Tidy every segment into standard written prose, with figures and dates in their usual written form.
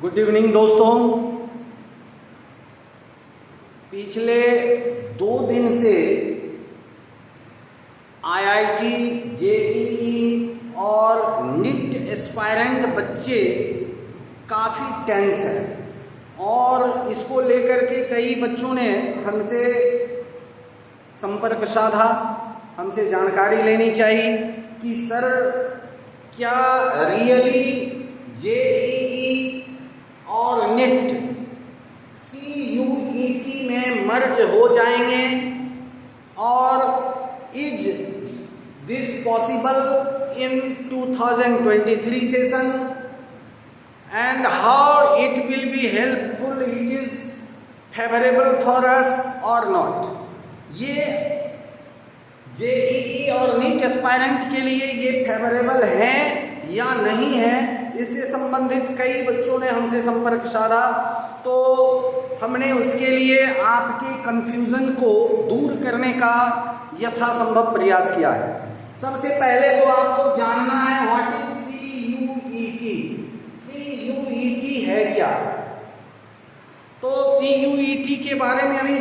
Good evening दोस्तों। पिछले 2 दिन से आईआईटी, जेईई और नीट एस्पायरेंट बच्चे काफ़ी टेंस हैं और इसको लेकर के कई बच्चों ने हमसे संपर्क साधा, हमसे जानकारी लेनी चाहिए कि सर क्या रियली जेईई और नीट सीयूईटी में मर्ज हो जाएंगे और is this possible in 2023 session and how it will be helpful, it is favorable for us or not। ये जेईई और नीट एस्पायरेंट के लिए ये फेवरेबल है या नहीं है, इससे संबंधित कई बच्चों ने हमसे संपर्क साधा। तो हमने उसके लिए आपके कंफ्यूजन को दूर करने का यथासंभव प्रयास किया है। सबसे पहले तो आपको जानना है व्हाट इज सीयूईटी। सीयूईटी है क्या? तो सीयूईटी के बारे में अभी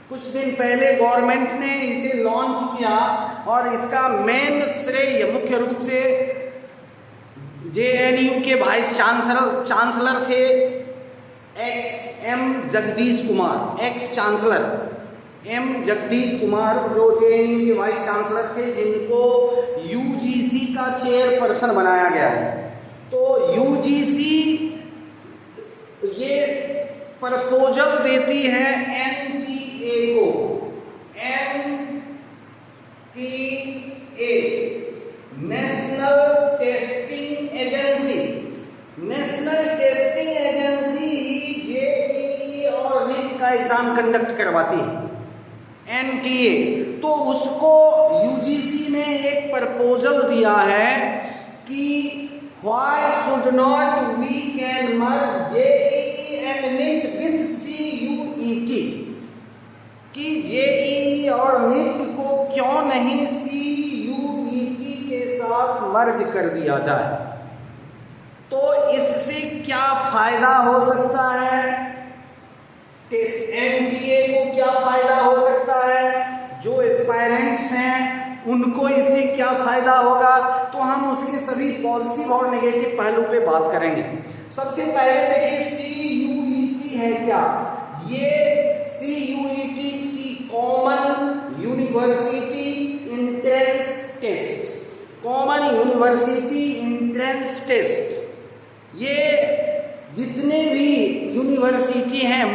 कुछ दिन पहले गवर्नमेंट ने इसे लॉन्च किया और इसका मेन श्रेय मुख्य रूप से जेएनयू के वाइस चांसलर थे एक्स जगदीश कुमार, जो जेएनयू के वाइस चांसलर थे, जिनको यूजीसी का चेयरपर्सन बनाया गया है। तो यूजीसी ये प्रपोजल देती है एनटीए को, NTA national testing agency. National testing agency ही जेईई और नीट का एग्जाम कंडक्ट करवाती है, एनटीए। तो उसको यूजीसी ने एक प्रपोजल दिया है कि why should not we can merge JEE and NEET with CUET, कि जेईई और नीट को क्यों नहीं CUET के साथ मर्ज कर दिया जाए। तो इससे क्या फायदा हो सकता है, एनटीए को क्या फायदा हो सकता है, जो एस्पायरेंट्स हैं उनको इससे क्या फायदा होगा, तो हम उसके सभी पॉजिटिव और नेगेटिव पहलू पे बात करेंगे। सबसे पहले देखिए सीयूईटी है क्या। ये CUET common university entrance test, common university entrance test, ये जितने भी यूनिवर्सिटी हैं,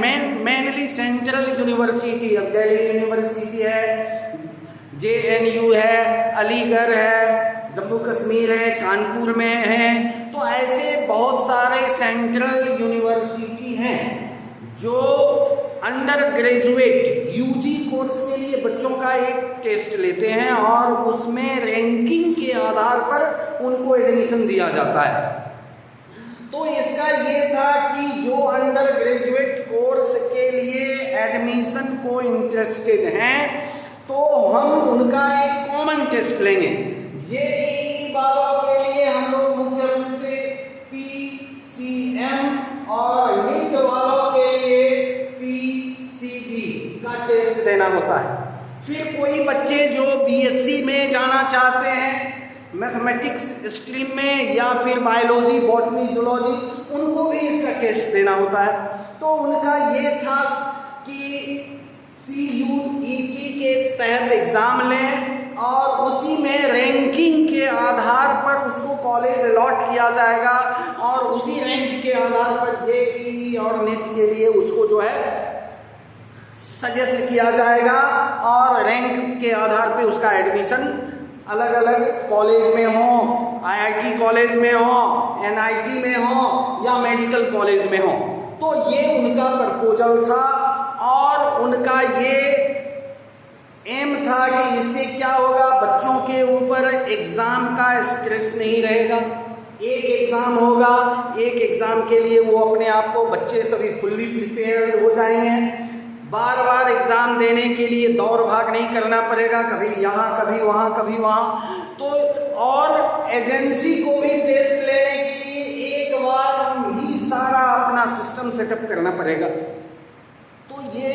मेनली सेंट्रल यूनिवर्सिटी, अब दिल्ली यूनिवर्सिटी है, जेएनयू है, अलीगढ़ है, जम्मू कश्मीर है, कानपुर में है, तो ऐसे बहुत सारे सेंट्रल यूनिवर्सिटी हैं जो अंडर ग्रेजुएट यूजी कोर्स के लिए बच्चों का एक टेस्ट लेते हैं और उसमें रैंकिंग के आधार पर उनको एडमिशन दिया जाता है। तो इसका ये था कि जो अंडर ग्रेजुएट कोर्स के लिए एडमिशन को इंटरेस्टेड हैं तो हम उनका एक कॉमन टेस्ट लेंगे। जेईई वालों के लिए हम लोग मुख्य रूप से पीसीएम और नीट वालों के लिए पीसीबी का टेस्ट देना होता है। फिर कोई बच्चे जो बीएससी में जाना चाहते हैं, मैथमेटिक्स स्ट्रीम में या फिर बायोलॉजी, बॉटनी, जूलॉजी, उनको भी इसका टेस्ट देना होता है। तो उनका ये था कि सीयूईटी के तहत एग्जाम लें और उसी में रैंकिंग के आधार पर उसको कॉलेज अलॉट किया जाएगा और उसी रैंक के आधार पर जेईई और नीट के लिए उसको जो है सजेस्ट किया जाएगा और रैंक के आधार पे उसका एडमिशन अलग अलग कॉलेज में हो, आईआईटी कॉलेज में हो, एनआईटी में हो या मेडिकल कॉलेज में हो। तो ये उनका प्रपोजल था और उनका ये एम था कि इससे क्या होगा, बच्चों के ऊपर एग्जाम का स्ट्रेस नहीं रहेगा। एक एग्जाम होगा, एक एग्जाम के लिए वो अपने आप को बच्चे सभी फुल्ली प्रिपेयर्ड हो जाएंगे। बार बार एग्जाम देने के लिए दौड़ भाग नहीं करना पड़ेगा, कभी यहाँ कभी वहाँ कभी वहाँ। तो और एजेंसी को भी टेस्ट लेने के लिए एक बार ही सारे अपना सिस्टम सेटअप करना पड़ेगा। तो ये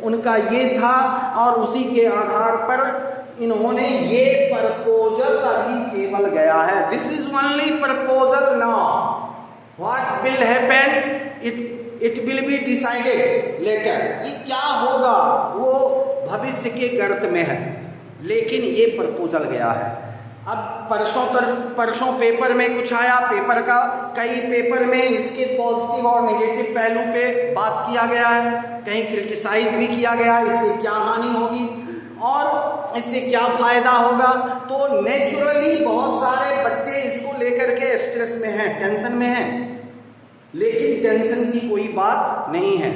उनका ये था और उसी के आधार पर इन्होंने ये प्रपोजल अभी केवल गया है। This is only proposal now, what will happen it will be decided later. ये क्या होगा वो भविष्य के गर्त में है, लेकिन ये प्रपोजल गया है। अब परसों पेपर में कुछ आया, पेपर का कई पेपर में इसके पॉजिटिव और नेगेटिव पहलू पे बात किया गया है, कहीं क्रिटिसाइज भी किया गया है, इससे क्या हानि होगी और इससे क्या फायदा होगा। तो नेचुरली बहुत सारे बच्चे इसको लेकर के स्ट्रेस में हैं, टेंशन में हैं, लेकिन टेंशन की कोई बात नहीं है।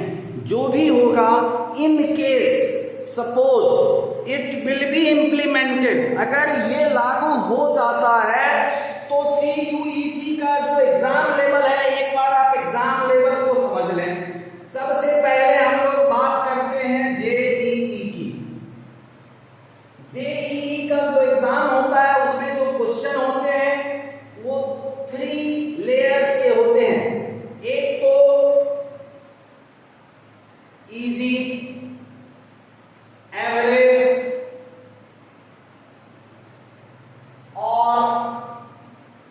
जो भी होगा, in case suppose it will be implemented, अगर ये लागू हो जाता है तो CUET का जो एग्जाम लेवल है, एक बार आप एग्जाम लेवल को समझ लें। सबसे पहले हम लोग बात करते हैं JEE की। JEE का जो एग्जाम होता है उसमें जो क्वेश्चन होते हैं वो 3 लेयर्स के होते हैं। एक तो इजी, एवरेज और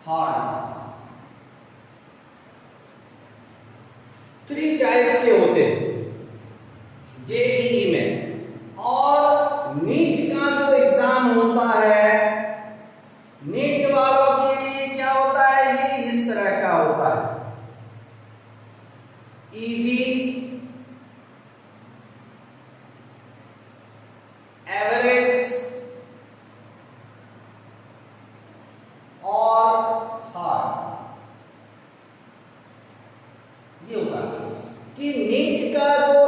हार्ड, 3 टाइप्स के होते हैं JEE में। और नीट का जो एग्जाम होता है, नीट वालों के लिए क्या होता है, ये इस तरह का होता है, इजी, एवरेज और हार्ड। ये होता है कि नीट का जो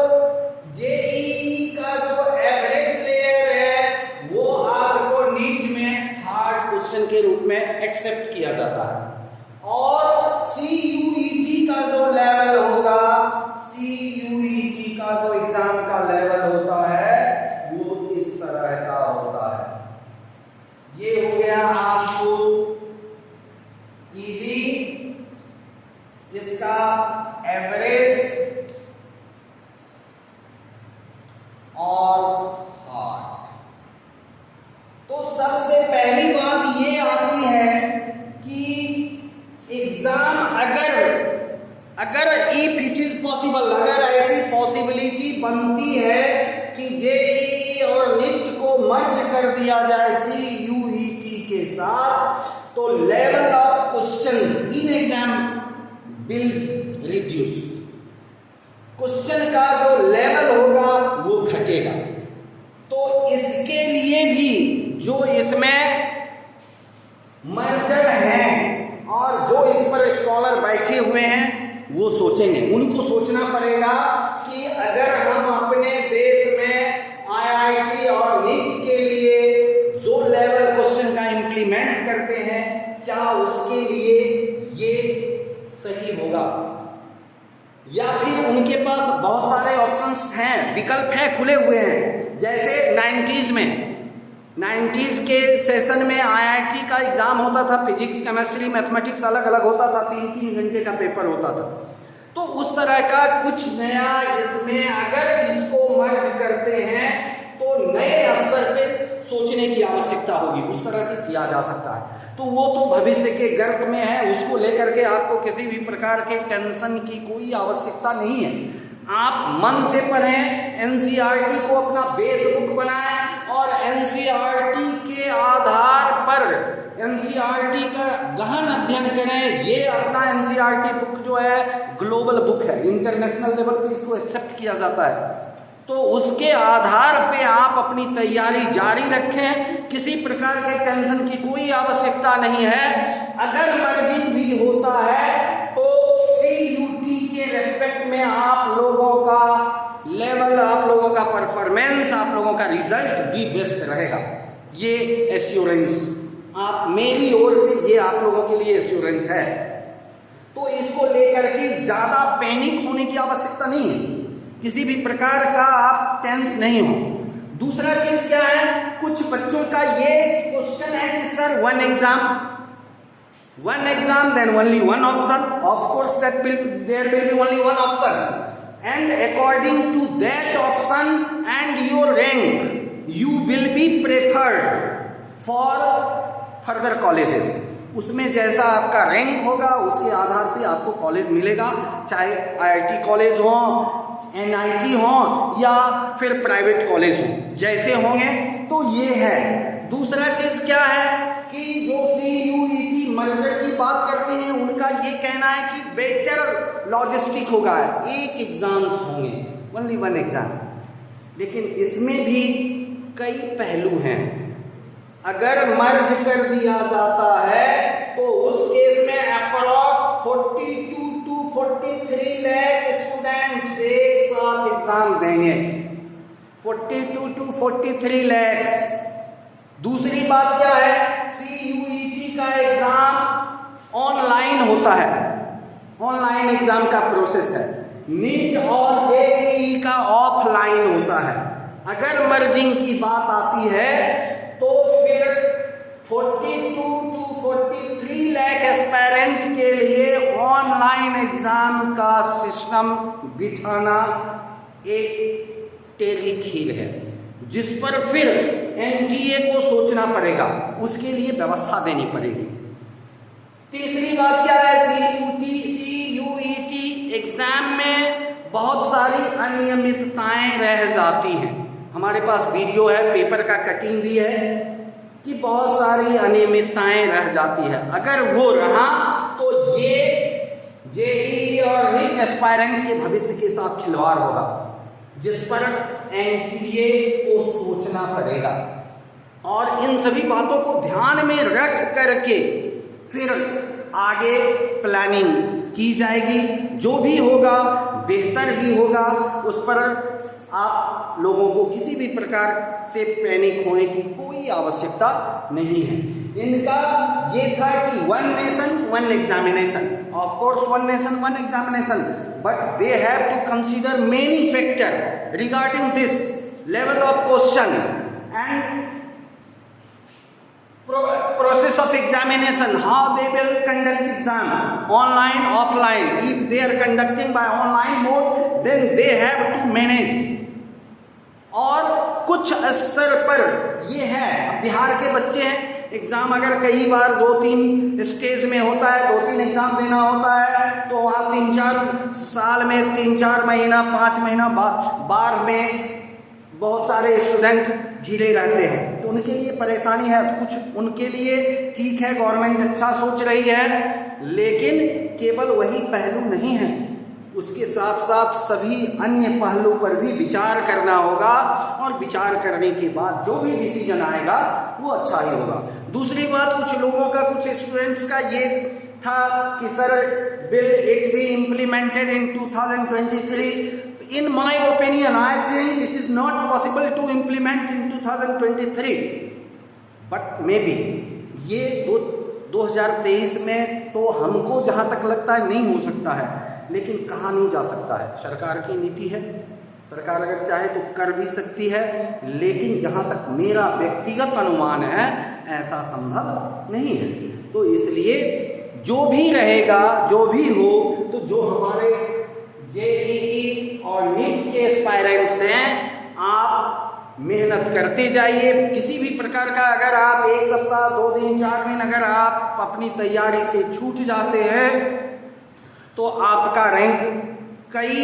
JEE का जो एवरेज लेयर है वो आपको नीट में हार्ड क्वेश्चन के रूप में एक्सेप्ट किया जाता है। और CUET का जो लेवल होगा, CUET का जो एग्जाम का लेवल होता है वो इस तरह का होता है। ये हो गया आपको इजी, इसका एवरेज और हार्ड। तो सबसे पहली बात ये आती है कि एग्जाम अगर इफ इट इज पॉसिबल, अगर ऐसी पॉसिबिलिटी बनती है कि JEE और नीट को मर्ज कर दिया जाए CUET के साथ, तो level of questions in exam will reduce. Question का जो लेवल होगा वो घटेगा। तो इसके लिए भी जो इसमें मर्जर हैं और जो इस पर स्कॉलर बैठे हुए हैं वो सोचेंगे, उनको सोचना पड़ेगा कि अगर हम अपने देश में IIT और नीट के लिए जो लेवल क्वेश्चन का इंप्लीमेंट करते हैं, क्या उसके लिए ये सही होगा, या फिर उनके पास बहुत सारे ऑप्शंस हैं, विकल्प हैं, खुले हुए हैं। जैसे 90s के सेशन में IIT का एग्जाम होता था, फिजिक्स, केमिस्ट्री, मैथमेटिक्स अलग अलग होता था, 3-3 घंटे का पेपर होता था। तो उस तरह का कुछ नया इसमें अगर इसको मर्ज करते हैं तो नए स्तर पे सोचने की आवश्यकता होगी, उस तरह से किया जा सकता है। तो वो तो भविष्य के गर्त में है, उसको लेकर के आपको किसी भी प्रकार के टेंशन की कोई आवश्यकता नहीं है। आप मन से पढ़ें, NCERT को अपना बेस बुक बनाएं और NCERT के आधार पर NCERT का गहन अध्ययन करें। ये अपना NCERT बुक जो है ग्लोबल बुक है, इंटरनेशनल लेवल पे इसको एक्सेप्ट किया जाता है। तो उसके आधार पे आप अपनी तैयारी जारी रखें, किसी प्रकार के टेंशन की कोई आवश्यकता नहीं है। अगर मर्जिंग भी होता है तो CUT के रेस्पेक्ट में आप लोगों का लेवल, आप लोगों का परफॉर्मेंस, आप लोगों का रिजल्ट भी बेस्ट रहेगा। ये एश्योरेंस आप मेरी ओर से, ये आप लोगों के लिए एश्योरेंस है। तो इसको लेकर के ज्यादा पैनिक होने की आवश्यकता नहीं है, किसी भी प्रकार का आप टेंस नहीं हो। दूसरा चीज क्या है, कुछ बच्चों का ये क्वेश्चन है कि sir 1 exam one exam, then only one option. Of course, there will be only one option. And according to that option and your rank, you will be preferred for further colleges. उसमें जैसा आपका rank होगा उसके आधार पे आपको college मिलेगा, चाहे IIT college हो, NIT हो या फिर प्राइवेट कॉलेज हो, जैसे होंगे तो ये है। दूसरा चीज क्या है कि जो CUET मर्जर की बात करते हैं उनका ये कहना है कि बेटर लॉजिस्टिक होगा, एक एग्जाम्स होंगे, ओनली वन एग्जाम। लेकिन इसमें भी कई पहलू हैं। अगर मर्ज कर दिया जाता है तो उस केस में अप्रॉक्स 42 to 43 लाख स्टूडेंट्स एक साथ एग्जाम देंगे, 42 to 43 लाख। दूसरी बात क्या है, CUET का एग्जाम ऑनलाइन होता है, ऑनलाइन एग्जाम का प्रोसेस है। नीट और JEE का ऑफलाइन होता है। अगर मर्जिंग की बात आती है तो फिर 42 to 43 लाख एस्पायरेंट के लिए ऑनलाइन एग्जाम का सिस्टम बिठाना एक टेढ़ी खीर है, जिस पर फिर NTA को सोचना पड़ेगा, उसके लिए व्यवस्था देनी पड़ेगी। तीसरी बात क्या है, CUET एग्जाम में बहुत सारी अनियमितताएं रह जाती हैं। हमारे पास वीडियो है, पेपर का कटिंग भी है कि बहुत सारी अनियमितताएं रह जाती है। अगर वो रहा तो ये JEE और नीट एस्पायरेंट के भविष्य के साथ खिलवाड़ होगा, जिस पर NTA को सोचना पड़ेगा। और इन सभी बातों को ध्यान में रख करके फिर आगे प्लानिंग की जाएगी। जो भी होगा बेहतर ही होगा, उस पर आप लोगों को किसी भी प्रकार से पैनिक होने की कोई आवश्यकता नहीं है। इनका ये था कि one nation one examination, of course one nation one examination, but they have to consider many factor regarding this level of question and process of examination, how they will conduct exam, online, offline. If they are conducting by online mode, then they have to manage. और कुछ स्तर पर ये है, बिहार के बच्चे हैं, exam अगर कई बार 2-3 स्टेज में होता है, 2-3 एग्जाम देना होता है, तो वहाँ 3-4 साल में 3-4 महीना 5 महीना बार में बहुत सारे स्टूडेंट घिरे रहते हैं, तो उनके लिए परेशानी है। कुछ उनके लिए ठीक है, गवर्नमेंट अच्छा सोच रही है, लेकिन केवल वही पहलू नहीं है, उसके साथ साथ सभी अन्य पहलू पर भी विचार करना होगा, और विचार करने के बाद जो भी डिसीजन आएगा वो अच्छा ही होगा। दूसरी बात, कुछ लोगों का, कुछ स्टूडेंट्स का ये था कि sir bill it be implemented in 2023। In my opinion, I think it is not possible to implement in 2023, but maybe ये 2023 में तो हमको जहाँ तक लगता है नहीं हो सकता है, लेकिन कहाँ नहीं जा सकता है, सरकार की नीति है, सरकार अगर चाहे तो कर भी सकती है, लेकिन जहाँ तक मेरा व्यक्तिगत अनुमान है ऐसा संभव नहीं है। तो इसलिए जो भी रहेगा, जो भी हो, तो जो हमारे JEE और नीट के एस्पायरेंट्स हैं, आप मेहनत करते जाइए। किसी भी प्रकार का अगर आप 1 सप्ताह 2 दिन 4 दिन अगर आप अपनी तैयारी से छूट जाते हैं तो आपका रैंक कई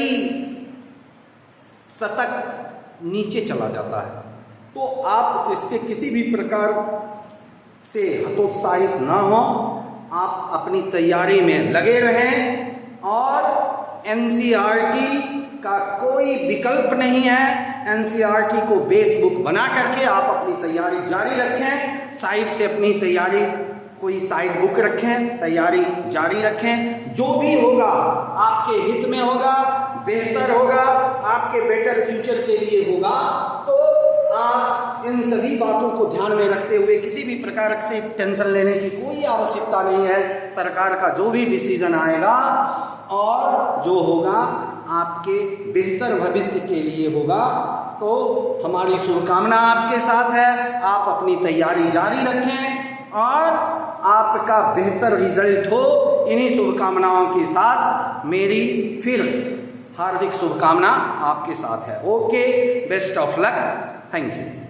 शतक नीचे चला जाता है। तो आप इससे किसी भी प्रकार से हतोत्साहित ना हो, आप अपनी तैयारी में लगे रहें। और NCERT का कोई विकल्प नहीं है, NCERT को बेस बुक बना करके आप अपनी तैयारी जारी रखें, साइड से अपनी तैयारी कोई साइड बुक रखें, तैयारी जारी रखें। जो भी होगा आपके हित में होगा, बेहतर होगा, आपके बेटर फ्यूचर के लिए होगा। तो आप इन सभी बातों को ध्यान में रखते हुए किसी भी प्रकार से टेंशन लेने की कोई आवश्यकता नहीं है। सरकार का जो भी डिसीजन आएगा और जो होगा आपके बेहतर भविष्य के लिए होगा। तो हमारी शुभकामना आपके साथ है, आप अपनी तैयारी जारी रखें और आपका बेहतर रिजल्ट हो। इन्हीं शुभकामनाओं के साथ मेरी फिर हार्दिक शुभकामना आपके साथ है। Okay, best of luck, thank you.